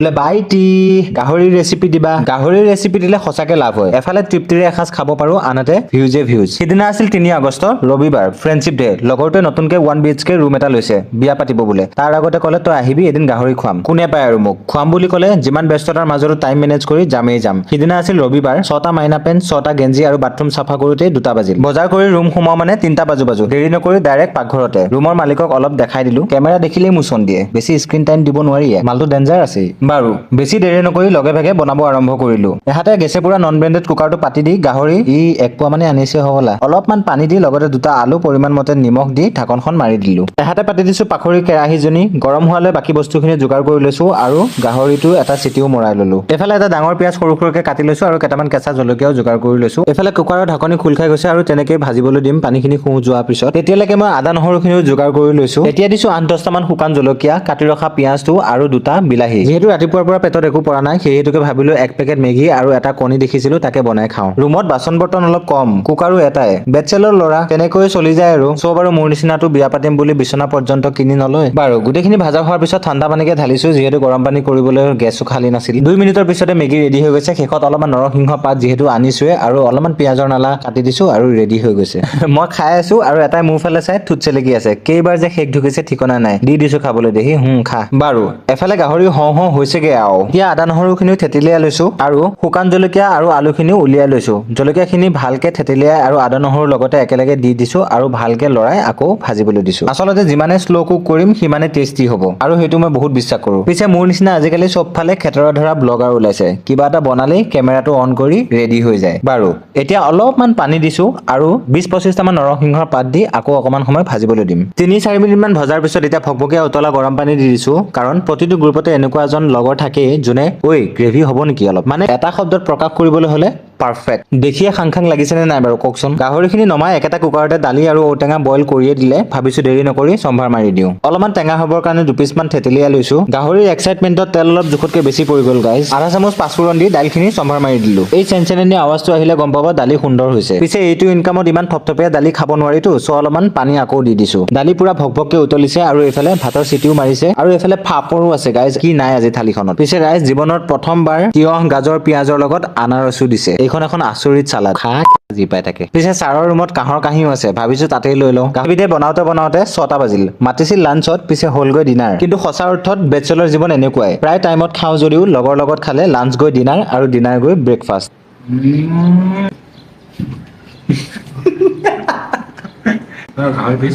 বোলে বাইটি গাহৰিৰ ৰেচিপি দিবা গাহৰিৰ ৰেচিপি দিলে সঁচাকে লাভ হয় এফালে তৃপ্তিৰে এসাঁজ খাব পাৰো আনহাতে ভিউজ সিদিনা আছিল 3 আগষ্ট ৰবিবাৰ ফ্ৰেণ্ডশ্বিপ ডে লগৰটোৱে নতুনকে 1 BHK ৰুম এটা লৈছে বিয়া পাতিব বোলে তাৰ আগতে ক'লে তই আহিবি এদিন গাহৰি খুৱাম কোনে পায় আৰু মোক খুৱাম বুলি ক'লে যিমান ব্যস্ততাৰ মাজতো টাইম মেনেজ কৰি যামেই যাম সিদিনা আছিল ৰবিবাৰ 6টা মাইনা পেণ্ট 6টা গেঞ্জি আৰু বাথৰুম চাফা কৰোঁতে 2টা বাজিল বজাৰ কৰি ৰুম সোমাও মানে 3টা বাজু দেৰি নকৰি ডাইৰেক্ট পাকঘৰতে ৰুমৰ মালিকক অলপ দেখাই দিলো কেমেৰা দেখিলেই মুচন দিয়ে বেছি স্ক্ৰিন টাইম দিব নোৱাৰি মালটো ডেঞ্জাৰ আছে বাৰু বেছি দেৰি নকৰি লগে ভাগে বনাব আৰম্ভ কৰিলো এহাতে গেছে পুৰা নন ব্ৰেণ্ডেড কুকাৰটো পাতি দি গাহৰি এক পোৱা মানে আনিছে হবলা অলপমান পানী দি লগতে 2টা আলু পৰিমাণ মতে নিমখ দি ঢাকনখন মাৰি দিলো এহাতে পাতি দিছো পাখৰি কেৰাহীজনী গৰম হোৱালৈ বাকি বস্তুখিনি যোগাৰ কৰি লৈছো আৰু গাহৰিটো এটা চিটিও মৰাই ললো এফালে এটা ডাঙৰ পিয়াজ সৰু সৰুকে কাটি লৈছো আৰু কেইটামান কেঁচা জলকীয়াও যোগাৰ কৰি লৈছো এফালে কুকাৰৰ ঢাকনি খোল খাই গৈছে আৰু তেনেকৈ ভাজিবলৈ দিম পানীখিনি শুহ যোৱাৰ পিছত এতিয়ালৈকে মই আদা নহৰুখিনিও যোগাৰ কৰি লৈছো এতিয়া দিছো 8-10টা মান শুকান জলকীয়া কাটি ৰখা পিয়াজটো আৰু 2টা বিলাহী যেহেতু ৰাতিপুৱাৰ পৰা পেটত একো পৰা নাই সেইহেতুকে ভাবিলো 1 পেকেট মেগী আৰু এটা কণী দেখিছিলো তাকে বনাই খাওঁ ৰুমত বাচন বৰ্তন অলপ কম কুকাৰো এটাই বেচেলৰ ল'ৰা তেনেকৈ চলি যায় আৰু সব আৰু মোৰ নিচিনাটো বিয়া পাতিম বুলি বিচনা পৰ্যন্ত কিনি নলয় বাৰু গোটেইখিনি ভাজা হোৱাৰ পিছত ঠাণ্ডা পানীকে ঢালিছো যিহেতু গৰম পানী কৰিবলৈ গেছো খালী নাছিল 2 মিনিটৰ পিছতে মেগী ৰেডি হৈ গৈছে শেষত অলপমান নৰসিংহ পাত যিহেতু আনিছোৱে আৰু অলপমান পিয়াজৰ নালা কাটি দিছো আৰু ৰেডি হৈ গৈছে মই খাই আছো আৰু এটাই মোৰ ফালে চাই থুট চেলেকি আছে কেইবাৰ যে শেষ ঢুকিছে ঠিকনা নাই দি দিছো খাবলৈ দেহি খা বাৰু এফালে গাহৰি হওঁ হৈছেগে আৰু এতিয়া আদা নহৰুখিনিও থেতেলিয়াই লৈছো আৰু শুকান জলকীয়া আৰু আলুখিনিও উলিয়াই লৈছো জলকীয়াখিনি ভালকে থেতেলিয়াই আৰু আদা নহৰুৰ লগতে একেলগে দি দিছো আৰু ভালকে লৰাই আকৌ ভাজিবলৈ দিছো আচলতে যিমানে শ্ল' কুক কৰিম সিমানে টেষ্টি হ'ব আৰু সেইটো মই বহুত বিশ্বাস কৰো পিছে মোৰ নিচিনা আজিকালি চবফালে খেতৰা ধৰা ব্লগাৰ ওলাইছে কিবা এটা বনালেই কেমেৰাটো অন কৰি ৰেডি হৈ যায় বাৰু এতিয়া অলপমান পানী দিছো আৰু 20-25টা মান নৰসিংহৰ পাত দি আকৌ অকমান সময় ভাজিবলৈ দিম 3-4 মিনিট মান ভজাৰ পিছত এতিয়া ভকভকীয়া উতলা গৰম পানী দি দিছো কাৰণ প্ৰতিটো গ্ৰুপতে এনেকুৱা এজন লগৰ থাকেই যোনে ঐ গ্ৰেভি হ'ব নেকি অলপ মানে এটা শব্দত প্ৰকাশ কৰিবলৈ হলে পাৰফেক্ট দেখিয়ে খাং লাগিছেনে নাই বাৰু কওকচোন গাহৰিখিনি নমাই একেটা কুকাৰতে দালি আৰু ঔটেঙা বইল কৰিয়ে দিলে ভাবিছো দেৰি নকৰি সম্ভাৰ মাৰি দিওঁ অলপমান টেঙা হ'বৰ কাৰণে 2 পিচমান থেতেলিয়াই লৈছো গাহৰিৰ এক্সাইটমেণ্টত তেল অলপ জোখতকৈ বেছি পৰি গ'ল গাইজ আধা চামুচ পাঁচফোৰণ দি দালিখিনি সম্ভাৰ মাৰি দিলো এই চেনচেনেনি আৱাজটো আহিলে গম পাব দালি সুন্দৰ হৈছে পিছে এইটো ইনকামত ইমান থপথপীয়া দালি খাব নোৱাৰিতো সো অলপমান পানী আকৌ দি দিছো দালি পুৰা ভকভককে উতলিছে আৰু এইফালে ভাতৰ চিটিও মাৰিছে আৰু এইফালে ফাপৰো আছে গাইজ কি নাই আজি থালিখনত পিছে ৰাইজ জীৱনত প্ৰথমবাৰ তিয়হ গাজৰ পিয়াজৰ লগত আনাৰসো দিছে এইখন এখন আচৰিত চালাড খা যি পাই থাকে পিছে ছাৰৰ ৰুমত কাঁহৰ কাঁহীও আছে ভাবিছো তাতেই লৈ লওঁ গাহৰিবিধে বনাওতে 6টা বাজিল মাতিছিল লাঞ্চত পিছে হ'লগৈ ডিনাৰ কিন্তু সঁচা অৰ্থত বেচেলৰ জীৱন এনেকুৱাই প্ৰায় টাইমত খাওঁ যদিও লগৰ লগত খালে লাঞ্চ গৈ ডিনাৰ আৰু ডিনাৰ গৈ ব্ৰেকফাষ্ট গাহৰি পিছ